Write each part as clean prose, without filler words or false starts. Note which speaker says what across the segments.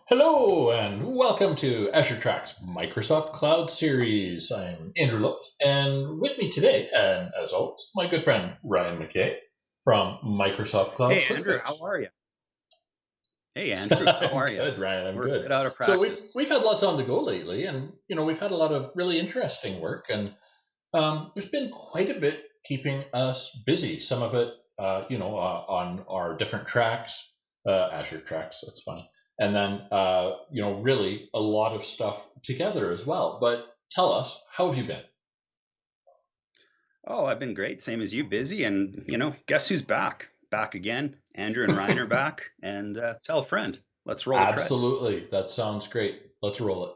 Speaker 1: Hello and welcome to AzureTracks Microsoft Cloud Series. I'm Andrew Lowe, and with me today, and as always, my good friend Ryan McKay from Microsoft Cloud
Speaker 2: Hey, Andrew,
Speaker 1: Service.
Speaker 2: how are you? Hey, Andrew, how
Speaker 1: I'm
Speaker 2: are you?
Speaker 1: good, Ryan. I'm
Speaker 2: We're a
Speaker 1: good.
Speaker 2: bit out of
Speaker 1: So we've
Speaker 2: practice.
Speaker 1: we've had lots on the go lately, and we've had a lot of really interesting work, and there's been quite a bit keeping us busy. Some of it, on our different tracks, Azure tracks. That's funny. And then, really a lot of stuff together as well. But tell us, how have you been?
Speaker 2: Oh, I've been great. Same as you, busy. And, guess who's back? Back again. Andrew and Ryan are back. And tell a friend. Let's roll the creds.
Speaker 1: Absolutely. That sounds great. Let's roll it.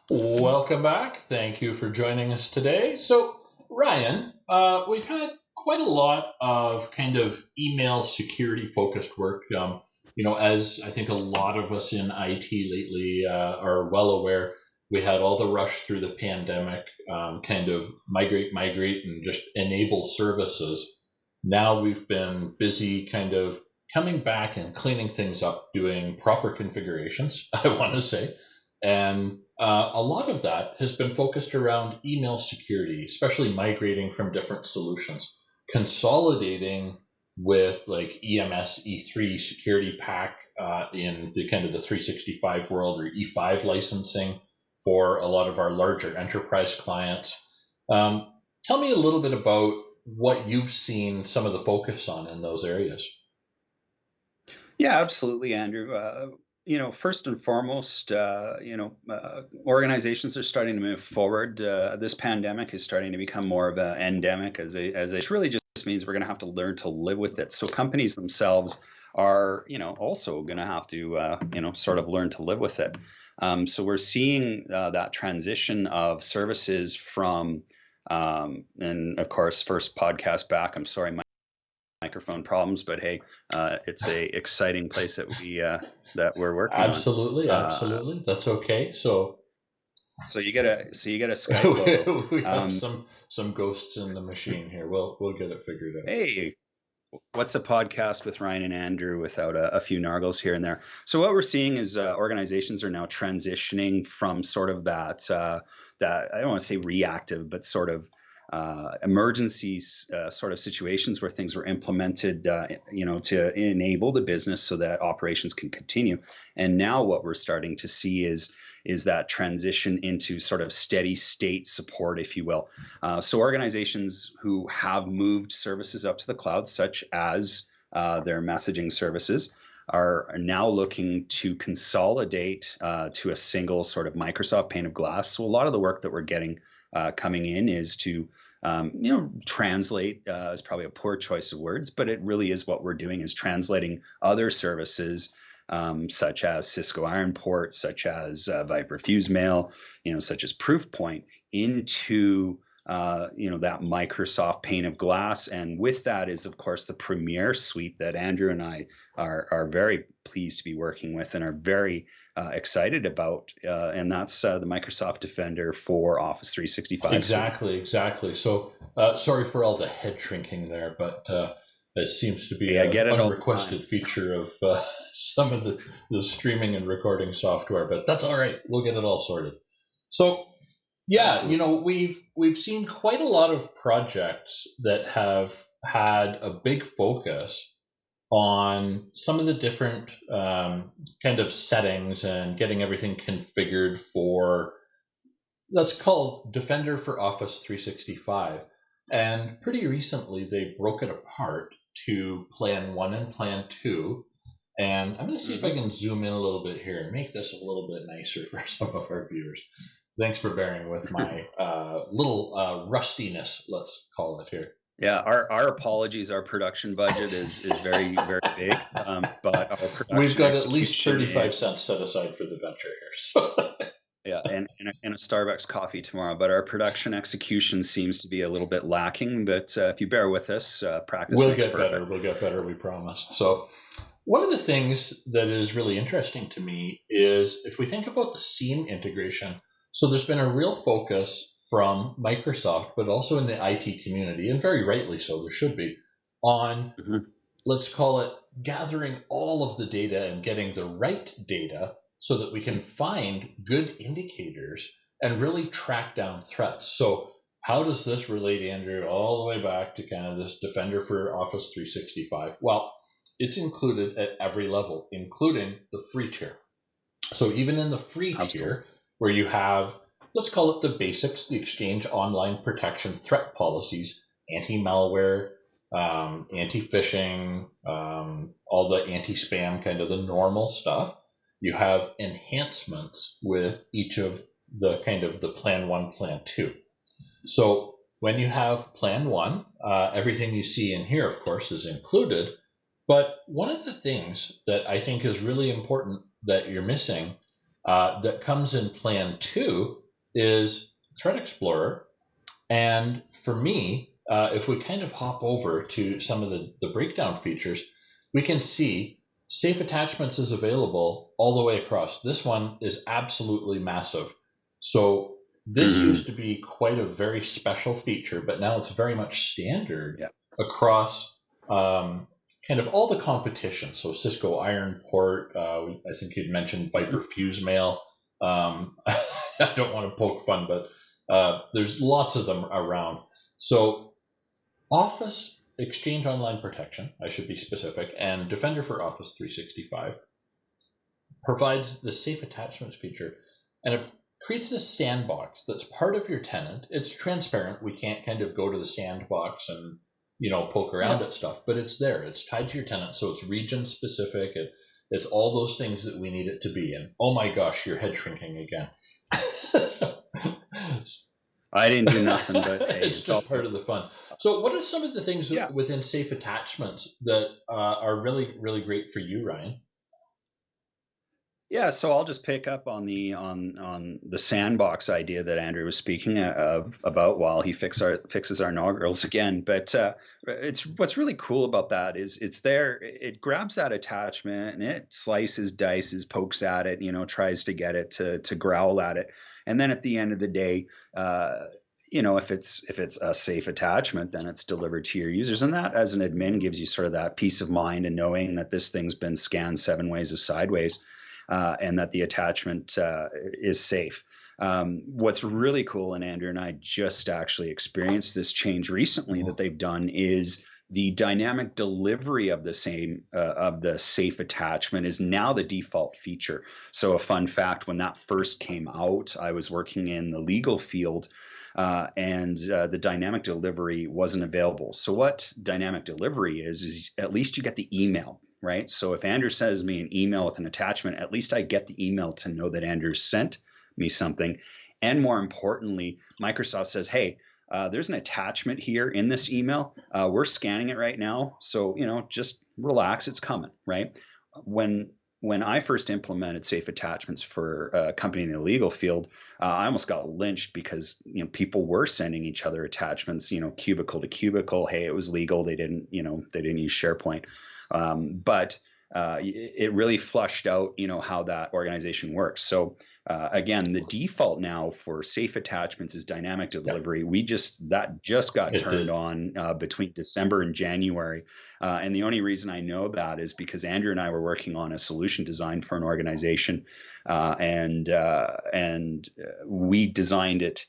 Speaker 1: Welcome back. Thank you for joining us today. So, Ryan, we've had quite a lot of kind of email security focused work. As I think a lot of us in IT lately are well aware, we had all the rush through the pandemic, kind of migrate, and just enable services. Now we've been busy kind of coming back and cleaning things up, doing proper configurations, I want to say. And a lot of that has been focused around email security, especially migrating from different solutions, consolidating with like EMS E3 security pack in the kind of the 365 world, or E5 licensing for a lot of our larger enterprise clients. Um, Tell me a little bit about what you've seen some of the focus on in those areas.
Speaker 2: Yeah, absolutely, Andrew. First and foremost, organizations are starting to move forward. This pandemic is starting to become more of an endemic, which really just means we're going to have to learn to live with it. So companies themselves are, also going to have to, sort of learn to live with it. So we're seeing that transition of services from, and of course, first podcast back. I'm sorry, my microphone problems, but hey, it's a exciting place that we're working on.
Speaker 1: Absolutely,
Speaker 2: Uh,
Speaker 1: absolutely. That's okay. So
Speaker 2: so you get a Skype logo.
Speaker 1: we have
Speaker 2: Um,
Speaker 1: some ghosts in the machine here. We'll get it figured out.
Speaker 2: hey, what's a podcast with Ryan and Andrew without a few nargles here and there? So what we're seeing is organizations are now transitioning from sort of that I don't want to say reactive, but sort of emergencies sort of situations where things were implemented, to enable the business so that operations can continue. And now what we're starting to see is that transition into sort of steady state support, if you will. So organizations who have moved services up to the cloud, such as their messaging services, are now looking to consolidate to a single sort of Microsoft pane of glass. So a lot of the work that we're getting coming in is to translate is probably a poor choice of words, but it really is what we're doing is translating other services such as Cisco Iron Port, such as Viper FuseMail, such as Proofpoint into that Microsoft pane of glass. And with that is, of course, the Premier suite that Andrew and I are very pleased to be working with and are very excited about. And that's the Microsoft Defender for Office 365 suite.
Speaker 1: Exactly, exactly. So sorry for all the head shrinking there, but it seems to be
Speaker 2: Hey, I
Speaker 1: an
Speaker 2: get it all the time.
Speaker 1: unrequested feature of some of the streaming and recording software. But that's all right. We'll get it all sorted. So yeah,
Speaker 2: Absolutely.
Speaker 1: we've seen quite a lot of projects that have had a big focus on some of the different kind of settings and getting everything configured for, that's called Defender for Office 365. And pretty recently they broke it apart to Plan 1 and Plan 2. And I'm going to see if I
Speaker 2: Hmm.
Speaker 1: can zoom in a little bit here and make this a little bit nicer for some of our viewers. Thanks for bearing with my little rustiness, let's call it here.
Speaker 2: Yeah, our apologies. Our production budget is very, very big, but our
Speaker 1: We've
Speaker 2: production
Speaker 1: got at least
Speaker 2: execution
Speaker 1: 35 cents
Speaker 2: is
Speaker 1: set aside for the venture here. So
Speaker 2: Yeah, and a Starbucks coffee tomorrow. But our production execution seems to be a little bit lacking. But if you bear with us, practice
Speaker 1: We'll
Speaker 2: makes
Speaker 1: get better.
Speaker 2: perfect.
Speaker 1: We'll get better. We promise. So, one of the things that is really interesting to me is if we think about the Seam integration. So, there's been a real focus from Microsoft, but also in the IT community, and very rightly so, there should be, on,
Speaker 2: Mhm.
Speaker 1: let's call it, gathering all of the data and getting the right data so that we can find good indicators and really track down threats. So, how does this relate, Andrew, all the way back to kind of this Defender for Office 365? Well, it's included at every level, including the free tier. So, even in the free
Speaker 2: Absolutely.
Speaker 1: tier, where you have, let's call it the basics, the Exchange Online Protection threat policies, anti malware, anti phishing, all the anti spam, kind of the normal stuff. You have enhancements with each of the kind of the plan one, plan two. So when you have plan one, everything you see in here, of course, is included. But one of the things that I think is really important that you're missing that comes in plan two is Threat Explorer. And for me, if we kind of hop over to some of the breakdown features, we can see safe attachments is available all the way across. This one is absolutely massive. So this used
Speaker 2: Mhm.
Speaker 1: to be quite a very special feature, but now it's very much standard
Speaker 2: Yeah.
Speaker 1: across kind of all the competition. So Cisco Iron Port, I think you'd mentioned
Speaker 2: Mhm.
Speaker 1: Viper Fuse Mail. I don't want to poke fun, but there's lots of them around. So Office Exchange Online Protection, I should be specific, and Defender for Office 365 provides the safe attachments feature, and it creates this sandbox that's part of your tenant. It's transparent. We can't kind of go to the sandbox and poke
Speaker 2: Yeah.
Speaker 1: around at stuff, but it's there. It's tied to your tenant, so it's region specific. It's all those things that we need it to be. And oh my gosh, your head shrinking again.
Speaker 2: I didn't do nothing, but hey,
Speaker 1: It's
Speaker 2: it's all
Speaker 1: just part
Speaker 2: good.
Speaker 1: of the fun. So, what are some of the things
Speaker 2: Yeah.
Speaker 1: within safe attachments that are really, really great for you, Ryan?
Speaker 2: Yeah, so I'll just pick up on the sandbox idea that Andrew was speaking about while he fixes our inaugurals again. But it's what's really cool about that is it's there. It grabs that attachment and it slices, dices, pokes at it. Tries to get it to growl at it, and then at the end of the day, if it's a safe attachment, then it's delivered to your users, and that as an admin gives you sort of that peace of mind and knowing that this thing's been scanned 7 ways of sideways and that the attachment is safe. What's really cool, and Andrew and I just actually experienced this change recently that they've done, is the dynamic delivery of the safe attachment is now the default feature. So a fun fact: when that first came out, I was working in the legal field. And the dynamic delivery wasn't available. So what dynamic delivery is at least you get the email, right? So if Andrew sends me an email with an attachment, at least I get the email to know that Andrew sent me something. And more importantly, Microsoft says, hey, there's an attachment here in this email. We're scanning it right now. So, just relax, it's coming, right? When when I first implemented safe attachments for a company in the legal field, I almost got lynched because people were sending each other attachments, cubicle to cubicle. Hey, it was legal. They didn't use SharePoint, but it really flushed out, how that organization works. So again, the default now for safe attachments is dynamic
Speaker 1: Yeah,
Speaker 2: delivery. That just got
Speaker 1: it
Speaker 2: turned
Speaker 1: did.
Speaker 2: on between December and January, and the only reason I know that is because Andrew and I were working on a solution design for an organization, and we designed it.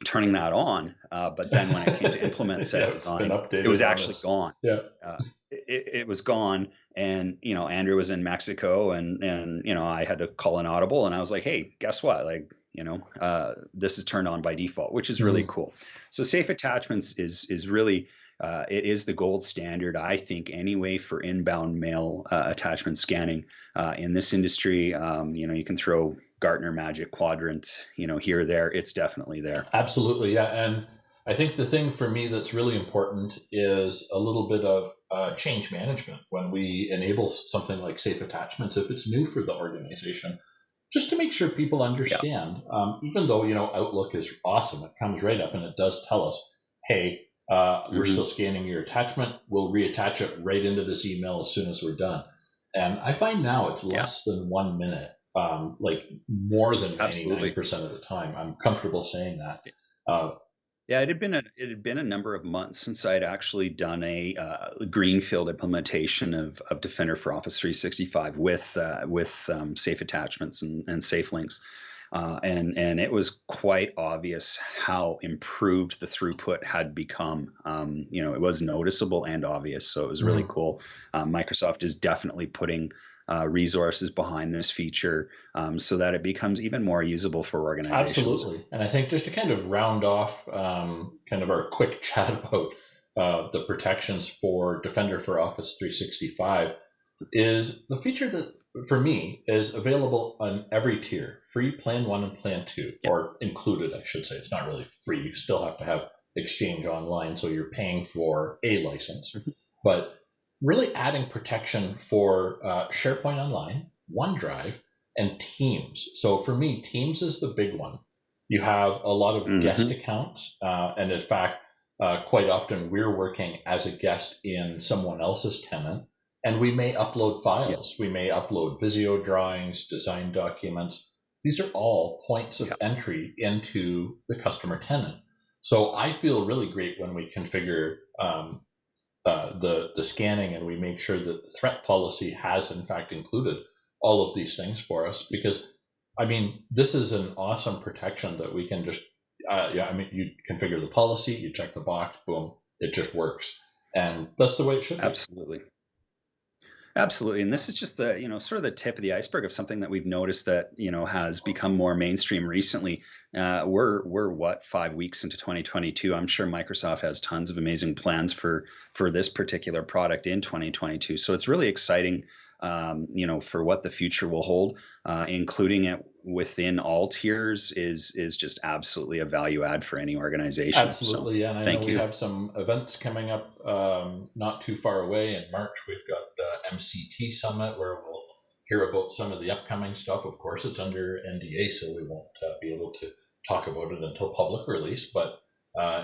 Speaker 2: Turning that on. But then when it came to implement
Speaker 1: Yeah,
Speaker 2: said
Speaker 1: it's been
Speaker 2: design, it was
Speaker 1: updated on
Speaker 2: actually
Speaker 1: this.
Speaker 2: gone.
Speaker 1: Yeah.
Speaker 2: Uh, it was gone, and Andrew was in Mexico, and I had to call an audible, and I was like, hey, guess what? Like, this is turned on by default, which is really
Speaker 1: Mhm.
Speaker 2: cool. So safe attachments is really it is the gold standard, I think, anyway, for inbound mail attachment scanning in this industry. You can throw Gartner Magic Quadrant, here or there. It's definitely there.
Speaker 1: Absolutely, yeah. And I think the thing for me that's really important is a little bit of change management when we enable something like safe attachments, if it's new for the organization. just to make sure people
Speaker 2: Yeah.
Speaker 1: understand. Even though Outlook is awesome, it comes right up and it does tell us, hey, we're
Speaker 2: Hmm.
Speaker 1: still scanning your attachment. We'll reattach it right into this email as soon as we're done. And I find now it's
Speaker 2: Yeah.
Speaker 1: less than 1 minute, like more than
Speaker 2: Absolutely.
Speaker 1: 99% of the time. I'm comfortable saying that. Uh,
Speaker 2: Yeah, it had been a number of months since I'd actually done a greenfield implementation of Defender for Office 365 with safe attachments and safe links, and it was quite obvious how improved the throughput had become. It was noticeable and obvious, so it was really
Speaker 1: mhm.
Speaker 2: cool. Microsoft is definitely putting resources behind this feature so that it becomes even more usable for organizations.
Speaker 1: Absolutely. And I think just to kind of round off kind of our quick chat about the protections for Defender for Office 365 is the feature that, for me, is available on every tier, free plan one and plan two,
Speaker 2: Yeah.
Speaker 1: or included, I should say. It's not really free. You still have to have Exchange Online, so you're paying for a license.
Speaker 2: Mhm.
Speaker 1: But really adding protection for SharePoint Online, OneDrive, and Teams. So for me, Teams is the big one. You have a lot of guest
Speaker 2: Mhm.
Speaker 1: accounts, and in fact, quite often we're working as a guest in someone else's tenant, and we may upload
Speaker 2: Yeah.
Speaker 1: files. We may upload Visio drawings, design documents. These are all points of
Speaker 2: Yeah.
Speaker 1: entry into the customer tenant. So I feel really great when we configure the scanning, and we make sure that the threat policy has in fact included all of these things for us, because I mean this is an awesome protection that we can just yeah, I mean you configure the policy, you check the box, boom, it just works, and that's the way it should be.
Speaker 2: Absolutely. Absolutely. And this is just the, sort of the tip of the iceberg of something that we've noticed that, has become more mainstream recently. We're what, 5 weeks into 2022. I'm sure Microsoft has tons of amazing plans for this particular product in 2022. So it's really exciting, for what the future will hold. Including it within all tiers is just absolutely a value add for any organization. So
Speaker 1: Absolutely, yeah, and I know
Speaker 2: thank
Speaker 1: we
Speaker 2: you.
Speaker 1: have some events coming up not too far away in March. We've got the MCT Summit where we'll hear about some of the upcoming stuff. Of course, it's under NDA, so we won't be able to talk about it until public release. But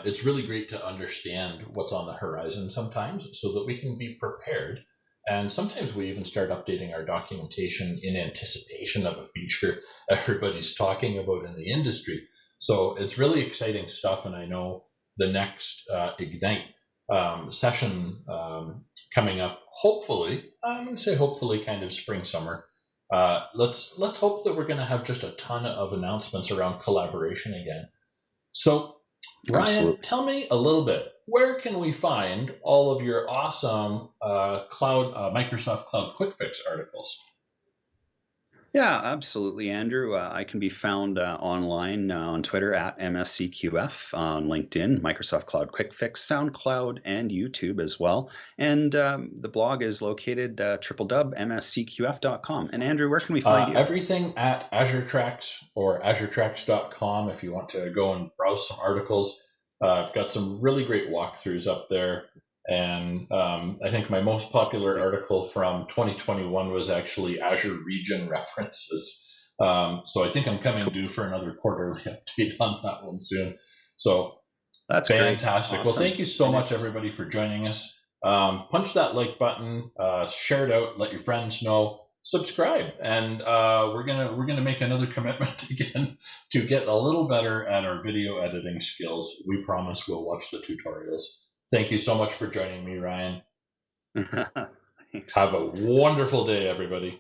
Speaker 1: it's really great to understand what's on the horizon sometimes, so that we can be prepared. And sometimes we even start updating our documentation in anticipation of a feature everybody's talking about in the industry. So it's really exciting stuff, and I know the next Ignite session coming up. Hopefully, I'm going to say hopefully, kind of spring summer. Let's hope that we're going to have just a ton of announcements around collaboration again. So, Ryan,
Speaker 2: Absolutely.
Speaker 1: tell me a little bit. Where can we find all of your awesome cloud Microsoft Cloud Quick Fix articles?
Speaker 2: Yeah, absolutely, Andrew. I can be found online on Twitter at MSCQF, on LinkedIn, Microsoft Cloud Quick Fix, SoundCloud, and YouTube as well. And the blog is located www.mscqf.com. And Andrew, where can we find you?
Speaker 1: Everything at AzureTracks or AzureTracks.com if you want to go and browse some articles. I've got some really great walkthroughs up there. And I think my most popular
Speaker 2: Absolutely.
Speaker 1: article from 2021 was actually Azure region references. So I think I'm coming
Speaker 2: Cool.
Speaker 1: due for another quarterly update on that one soon. So
Speaker 2: That's great.
Speaker 1: fantastic. Well,
Speaker 2: Awesome.
Speaker 1: thank you so
Speaker 2: And
Speaker 1: much,
Speaker 2: it's
Speaker 1: everybody, for joining us. Punch that like button, share it out, let your friends know, subscribe, and we're gonna make another commitment again to get a little better at our video editing skills. We promise we'll watch the tutorials. Thank you so much for joining me, Ryan.
Speaker 2: thanks.
Speaker 1: Have a wonderful day, everybody.